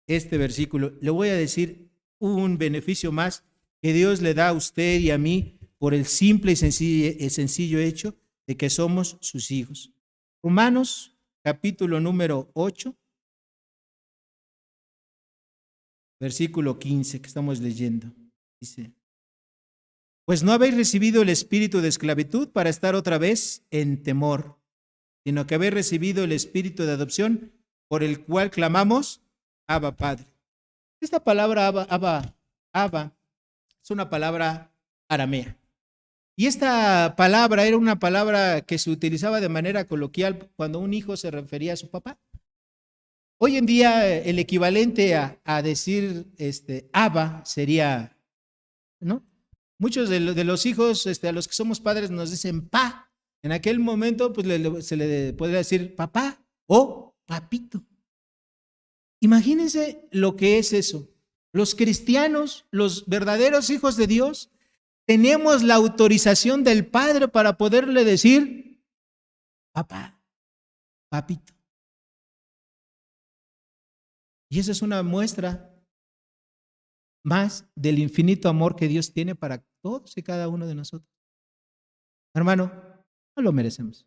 Este versículo, le voy a decir un beneficio más que Dios le da a usted y a mí por el simple y sencillo hecho de que somos sus hijos. Romanos capítulo número 8, versículo 15 que estamos leyendo. Dice: pues no habéis recibido el espíritu de esclavitud para estar otra vez en temor, sino que habéis recibido el espíritu de adopción por el cual clamamos: Abba, Padre. Esta palabra Abba, es una palabra aramea. Y esta palabra era una palabra que se utilizaba de manera coloquial cuando un hijo se refería a su papá. Hoy en día el equivalente a decir Abba sería, ¿no? Muchos de los hijos a los que somos padres nos dicen pa. En aquel momento pues se le podría decir papá o papito. Imagínense lo que es eso. Los cristianos, los verdaderos hijos de Dios, tenemos la autorización del Padre para poderle decir papá, papito. Y esa es una muestra más del infinito amor que Dios tiene para todos y cada uno de nosotros. Hermano, no lo merecemos.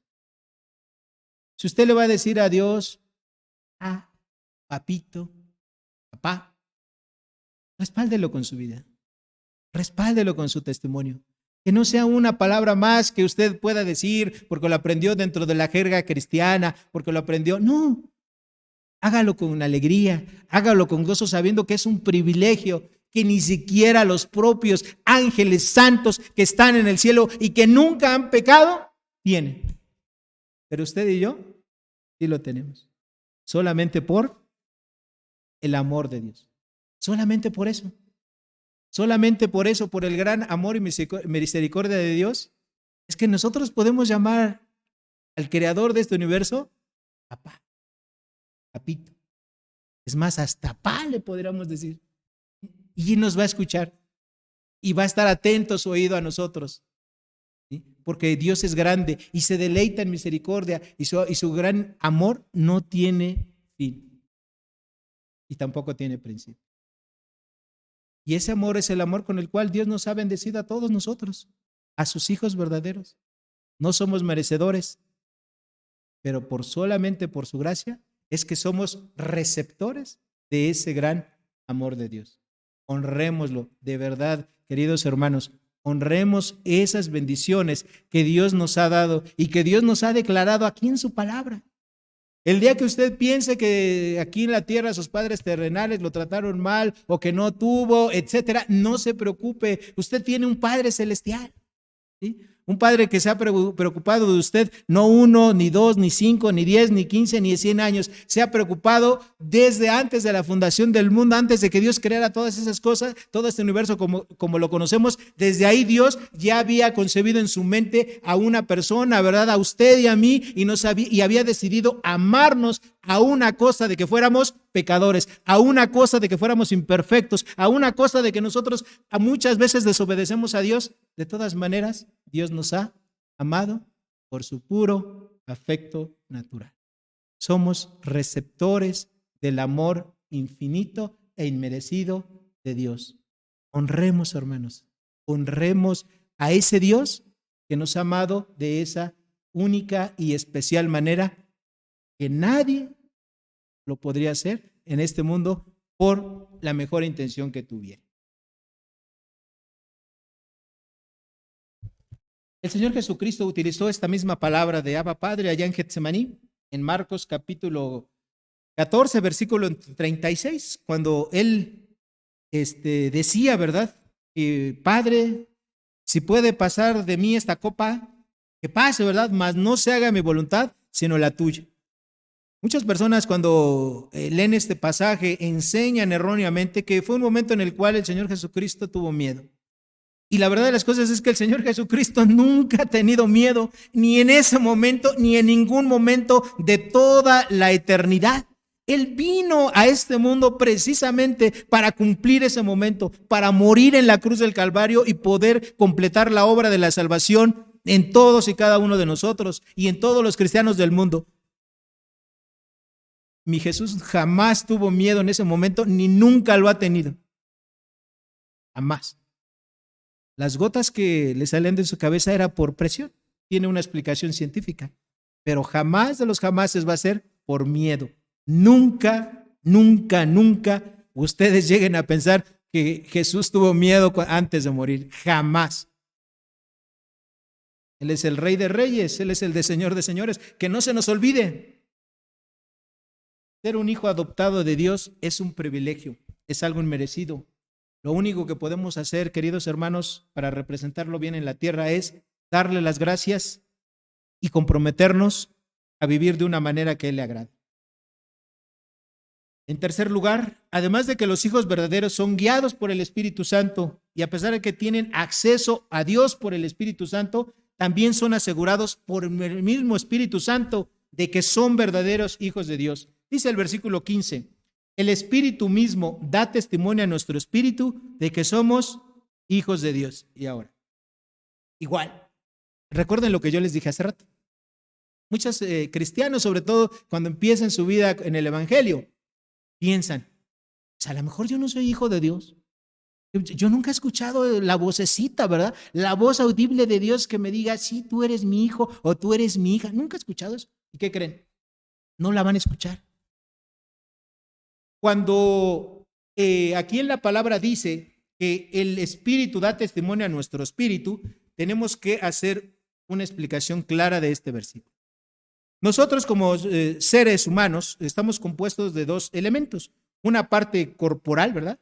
Si usted le va a decir a Dios, papito, papá, respáldelo con su vida, respáldelo con su testimonio. Que no sea una palabra más que usted pueda decir porque lo aprendió dentro de la jerga cristiana, porque lo aprendió. No, hágalo con alegría, hágalo con gozo, sabiendo que es un privilegio que ni siquiera los propios ángeles santos que están en el cielo y que nunca han pecado, tienen. Pero usted y yo sí lo tenemos. Solamente por el amor de Dios. Solamente por eso. Solamente por eso, por el gran amor y misericordia de Dios, es que nosotros podemos llamar al creador de este universo papá, papito. Es más, hasta papá le podríamos decir. Y nos va a escuchar y va a estar atento su oído a nosotros, ¿sí? Porque Dios es grande y se deleita en misericordia y su gran amor no tiene fin y tampoco tiene principio. Y ese amor es el amor con el cual Dios nos ha bendecido a todos nosotros, a sus hijos verdaderos. No somos merecedores, pero solamente por su gracia es que somos receptores de ese gran amor de Dios. Honrémoslo, de verdad, queridos hermanos, honremos esas bendiciones que Dios nos ha dado y que Dios nos ha declarado aquí en su palabra. El día que usted piense que aquí en la tierra sus padres terrenales lo trataron mal o que no tuvo, etcétera, no se preocupe, usted tiene un Padre celestial, ¿sí? Un Padre que se ha preocupado de usted, no 1, ni 2, ni 5, ni 10, ni 15, ni 100 años. Se ha preocupado desde antes de la fundación del mundo, antes de que Dios creara todas esas cosas, todo este universo como lo conocemos. Desde ahí Dios ya había concebido en su mente a una persona, ¿verdad? A usted y a mí, y había decidido amarnos a una cosa de que fuéramos pecadores, a una cosa de que fuéramos imperfectos, a una cosa de que nosotros muchas veces desobedecemos a Dios. De todas maneras, Dios nos ha amado por su puro afecto natural. Somos receptores del amor infinito e inmerecido de Dios. Honremos, hermanos, honremos a ese Dios que nos ha amado de esa única y especial manera que nadie lo podría hacer en este mundo por la mejor intención que tuviera. El Señor Jesucristo utilizó esta misma palabra de Abba Padre allá en Getsemaní, en Marcos capítulo 14, versículo 36, cuando Él decía, ¿verdad? Padre, si puede pasar de mí esta copa, que pase, ¿verdad? Mas no se haga mi voluntad, sino la tuya. Muchas personas cuando leen este pasaje enseñan erróneamente que fue un momento en el cual el Señor Jesucristo tuvo miedo. Y la verdad de las cosas es que el Señor Jesucristo nunca ha tenido miedo, ni en ese momento, ni en ningún momento de toda la eternidad. Él vino a este mundo precisamente para cumplir ese momento, para morir en la cruz del Calvario y poder completar la obra de la salvación en todos y cada uno de nosotros y en todos los cristianos del mundo. Mi Jesús jamás tuvo miedo en ese momento, ni nunca lo ha tenido. Jamás. Las gotas que le salían de su cabeza era por presión. Tiene una explicación científica. Pero jamás de los jamases va a ser por miedo. Nunca, nunca, nunca ustedes lleguen a pensar que Jesús tuvo miedo antes de morir. Jamás. Él es el Rey de Reyes. Él es el de Señor de Señores. Que no se nos olvide. Ser un hijo adoptado de Dios es un privilegio. Es algo inmerecido. Lo único que podemos hacer, queridos hermanos, para representarlo bien en la tierra es darle las gracias y comprometernos a vivir de una manera que Él le agrade. En tercer lugar, además de que los hijos verdaderos son guiados por el Espíritu Santo y a pesar de que tienen acceso a Dios por el Espíritu Santo, también son asegurados por el mismo Espíritu Santo de que son verdaderos hijos de Dios. Dice el versículo 15. El Espíritu mismo da testimonio a nuestro espíritu de que somos hijos de Dios. Y ahora, igual, recuerden lo que yo les dije hace rato. Muchos cristianos, sobre todo cuando empiezan su vida en el Evangelio, piensan, a lo mejor yo no soy hijo de Dios. Yo nunca he escuchado la vocecita, ¿verdad? La voz audible de Dios que me diga, sí, tú eres mi hijo o tú eres mi hija. Nunca he escuchado eso. ¿Y qué creen? No la van a escuchar. Cuando aquí en la palabra dice que el Espíritu da testimonio a nuestro espíritu, tenemos que hacer una explicación clara de este versículo. Nosotros como seres humanos estamos compuestos de dos elementos, una parte corporal, ¿verdad?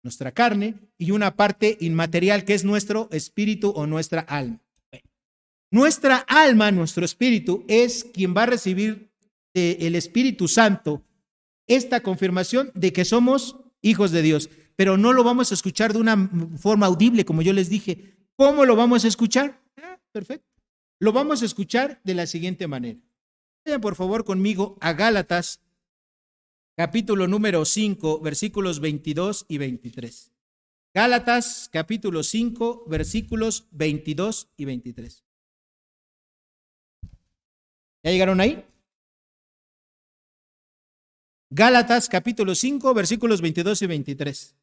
Nuestra carne, y una parte inmaterial que es nuestro espíritu o nuestra alma. Nuestra alma, nuestro espíritu, es quien va a recibir del Espíritu Santo esta confirmación de que somos hijos de Dios, pero no lo vamos a escuchar de una forma audible, como yo les dije. ¿Cómo lo vamos a escuchar? Perfecto. Lo vamos a escuchar de la siguiente manera. Vayan por favor conmigo a Gálatas, capítulo número 5, versículos 22 y 23. Gálatas, capítulo 5, versículos 22 y 23. ¿Ya llegaron ahí? Gálatas capítulo 5, versículos 22 y 23.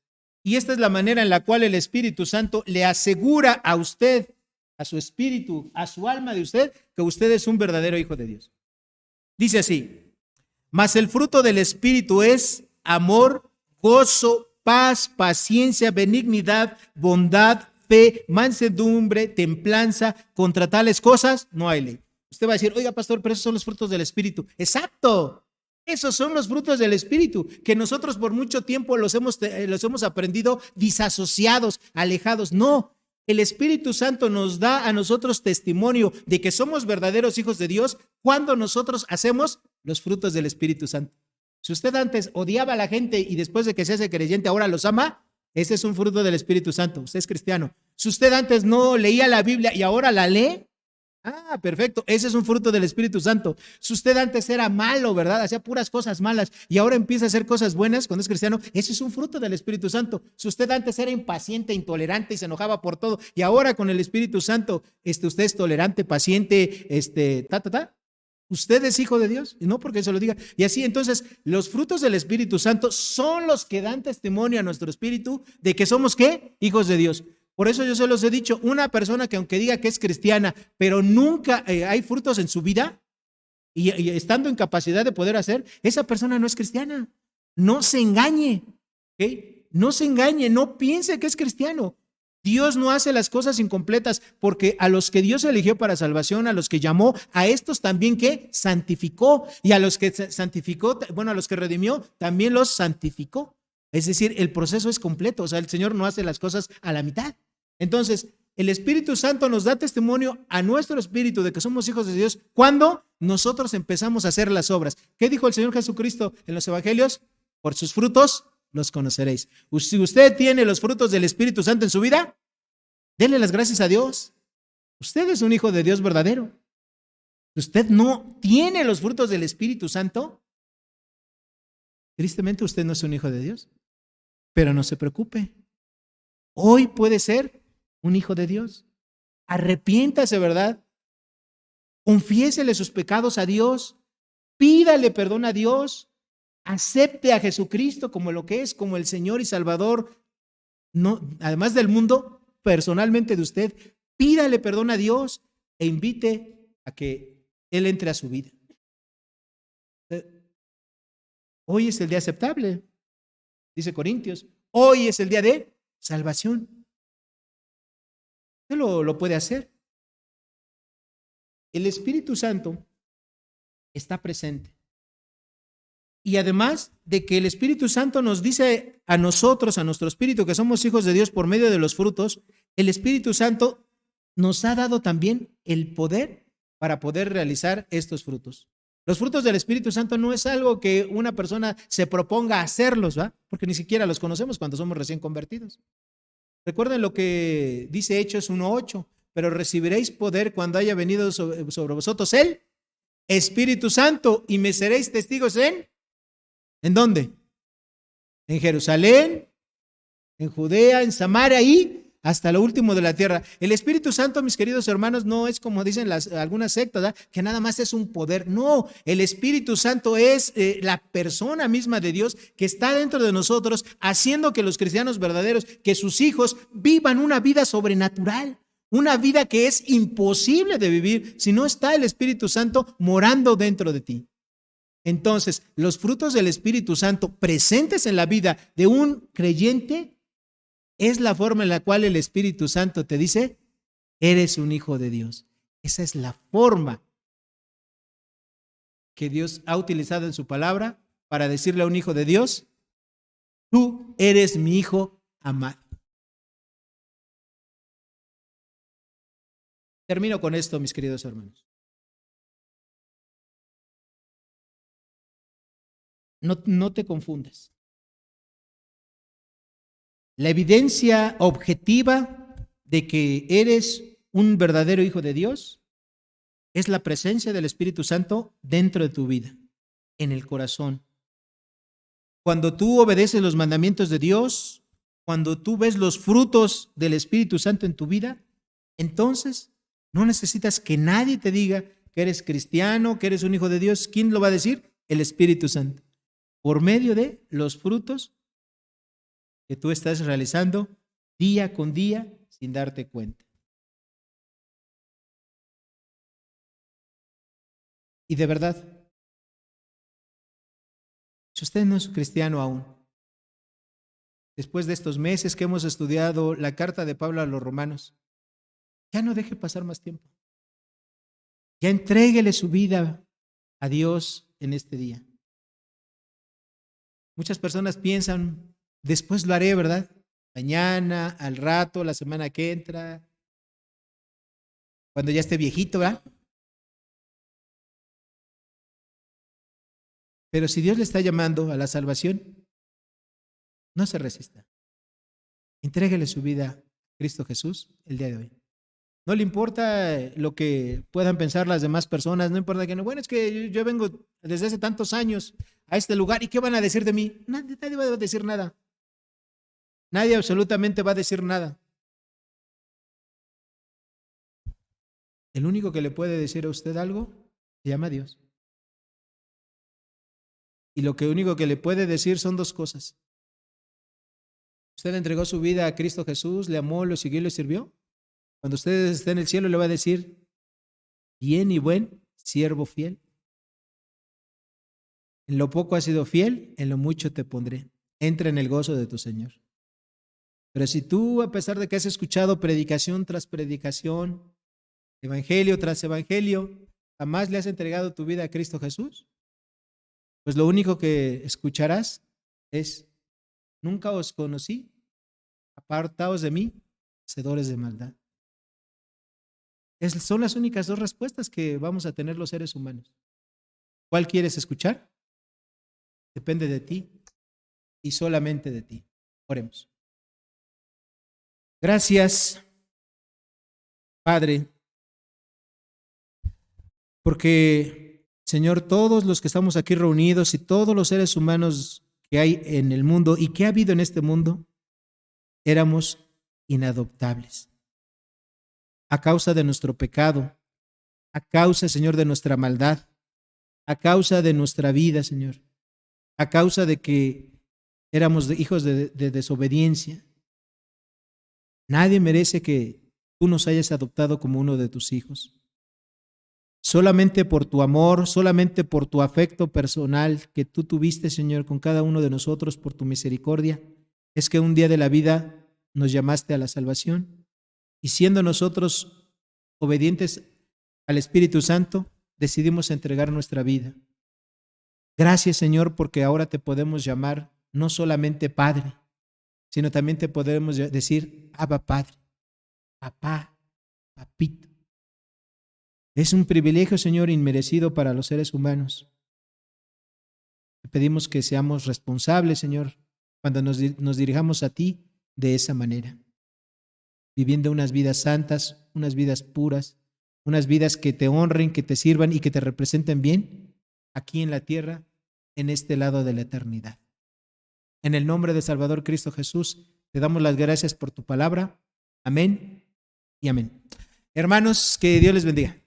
Y esta es la manera en la cual el Espíritu Santo le asegura a usted, a su espíritu, a su alma de usted, que usted es un verdadero hijo de Dios. Dice así: mas el fruto del Espíritu es amor, gozo, paz, paciencia, benignidad, bondad, fe, mansedumbre, templanza. Contra tales cosas no hay ley. Usted va a decir: oiga, pastor, pero esos son los frutos del Espíritu. Exacto. Esos son los frutos del Espíritu, que nosotros por mucho tiempo los hemos aprendido disasociados, alejados. No, el Espíritu Santo nos da a nosotros testimonio de que somos verdaderos hijos de Dios cuando nosotros hacemos los frutos del Espíritu Santo. Si usted antes odiaba a la gente y después de que se hace creyente ahora los ama, ese es un fruto del Espíritu Santo. Usted es cristiano. Si usted antes no leía la Biblia y ahora la lee, perfecto, ese es un fruto del Espíritu Santo. Si usted antes era malo, ¿verdad? Hacía puras cosas malas y ahora empieza a hacer cosas buenas cuando es cristiano, ese es un fruto del Espíritu Santo. Si usted antes era impaciente, intolerante y se enojaba por todo y ahora con el Espíritu Santo, usted es tolerante, paciente, usted es hijo de Dios, y no porque se lo diga. Y así, entonces, los frutos del Espíritu Santo son los que dan testimonio a nuestro espíritu de que somos, ¿qué? Hijos de Dios. Por eso yo se los he dicho, una persona que aunque diga que es cristiana, pero nunca hay frutos en su vida y estando en capacidad de poder hacer, esa persona no es cristiana. No se engañe, ¿ok? No se engañe, no piense que es cristiano. Dios no hace las cosas incompletas, porque a los que Dios eligió para salvación, a los que llamó, a estos también que santificó, y a los que santificó, bueno, a los que redimió, también los santificó. Es decir, el proceso es completo, o sea, el Señor no hace las cosas a la mitad. Entonces, el Espíritu Santo nos da testimonio a nuestro espíritu de que somos hijos de Dios cuando nosotros empezamos a hacer las obras. ¿Qué dijo el Señor Jesucristo en los evangelios? Por sus frutos los conoceréis. Si usted tiene los frutos del Espíritu Santo en su vida, denle las gracias a Dios. Usted es un hijo de Dios verdadero. Si usted no tiene los frutos del Espíritu Santo, tristemente usted no es un hijo de Dios. Pero no se preocupe. Hoy puede ser un hijo de Dios. Arrepiéntase, ¿verdad? Confiésele sus pecados a Dios. Pídale perdón a Dios. Acepte a Jesucristo como lo que es, como el Señor y Salvador, no, además del mundo, personalmente de usted. Pídale perdón a Dios e invite a que Él entre a su vida. Hoy es el día aceptable, dice Corintios. Hoy es el día de salvación. Usted lo puede hacer. El Espíritu Santo está presente. Y además de que el Espíritu Santo nos dice a nosotros, a nuestro espíritu, que somos hijos de Dios por medio de los frutos, el Espíritu Santo nos ha dado también el poder para poder realizar estos frutos. Los frutos del Espíritu Santo no es algo que una persona se proponga hacerlos, ¿va? Porque ni siquiera los conocemos cuando somos recién convertidos. Recuerden lo que dice Hechos 1:8, pero recibiréis poder cuando haya venido sobre vosotros el Espíritu Santo y me seréis testigos ¿en dónde? En Jerusalén, en Judea, en Samaria y hasta lo último de la tierra. El Espíritu Santo, mis queridos hermanos, no es como dicen algunas sectas, ¿verdad? Que nada más es un poder. No, el Espíritu Santo es la persona misma de Dios que está dentro de nosotros, haciendo que los cristianos verdaderos, que sus hijos vivan una vida sobrenatural, una vida que es imposible de vivir si no está el Espíritu Santo morando dentro de ti. Entonces, los frutos del Espíritu Santo presentes en la vida de un creyente es la forma en la cual el Espíritu Santo te dice: eres un hijo de Dios. Esa es la forma que Dios ha utilizado en su palabra para decirle a un hijo de Dios: tú eres mi hijo amado. Termino con esto, mis queridos hermanos. No te confundas. La evidencia objetiva de que eres un verdadero hijo de Dios es la presencia del Espíritu Santo dentro de tu vida, en el corazón. Cuando tú obedeces los mandamientos de Dios, cuando tú ves los frutos del Espíritu Santo en tu vida, entonces no necesitas que nadie te diga que eres cristiano, que eres un hijo de Dios. ¿Quién lo va a decir? El Espíritu Santo. Por medio de los frutos que tú estás realizando día con día sin darte cuenta. Y de verdad, si usted no es cristiano aún, después de estos meses que hemos estudiado la carta de Pablo a los romanos, ya no deje pasar más tiempo. Ya entréguele su vida a Dios en este día. Muchas personas piensan, después lo haré, ¿verdad? Mañana, al rato, la semana que entra, cuando ya esté viejito, ¿verdad? Pero si Dios le está llamando a la salvación, no se resista. Entréguele su vida a Cristo Jesús el día de hoy. No le importa lo que puedan pensar las demás personas, no importa que no. Bueno, es que yo vengo desde hace tantos años a este lugar y ¿qué van a decir de mí? Nadie va a decir nada. Nadie absolutamente va a decir nada. El único que le puede decir a usted algo se llama Dios. Y lo único que le puede decir son dos cosas. Usted entregó su vida a Cristo Jesús, le amó, lo siguió y le sirvió. Cuando usted esté en el cielo le va a decir, bien y buen siervo fiel. En lo poco has sido fiel, en lo mucho te pondré. Entra en el gozo de tu Señor. Pero si tú, a pesar de que has escuchado predicación tras predicación, evangelio tras evangelio, jamás le has entregado tu vida a Cristo Jesús, pues lo único que escucharás es, nunca os conocí, apartaos de mí, hacedores de maldad. Son las únicas dos respuestas que vamos a tener los seres humanos. ¿Cuál quieres escuchar? Depende de ti y solamente de ti. Oremos. Gracias, Padre, porque, Señor, todos los que estamos aquí reunidos y todos los seres humanos que hay en el mundo y que ha habido en este mundo, éramos inadoptables. A causa de nuestro pecado, a causa, Señor, de nuestra maldad, a causa de nuestra vida, Señor, a causa de que éramos hijos de desobediencia. Nadie merece que tú nos hayas adoptado como uno de tus hijos. Solamente por tu amor, solamente por tu afecto personal que tú tuviste, Señor, con cada uno de nosotros, por tu misericordia, es que un día de la vida nos llamaste a la salvación y siendo nosotros obedientes al Espíritu Santo, decidimos entregar nuestra vida. Gracias, Señor, porque ahora te podemos llamar no solamente Padre, sino también te podemos decir Abba Padre, Papá, Papito. Es un privilegio, Señor, inmerecido para los seres humanos. Te pedimos que seamos responsables, Señor, cuando nos dirijamos a ti de esa manera, viviendo unas vidas santas, unas vidas puras, unas vidas que te honren, que te sirvan y que te representen bien aquí en la tierra, en este lado de la eternidad. En el nombre de Salvador Cristo Jesús, te damos las gracias por tu palabra. Amén y amén. Hermanos, que Dios les bendiga.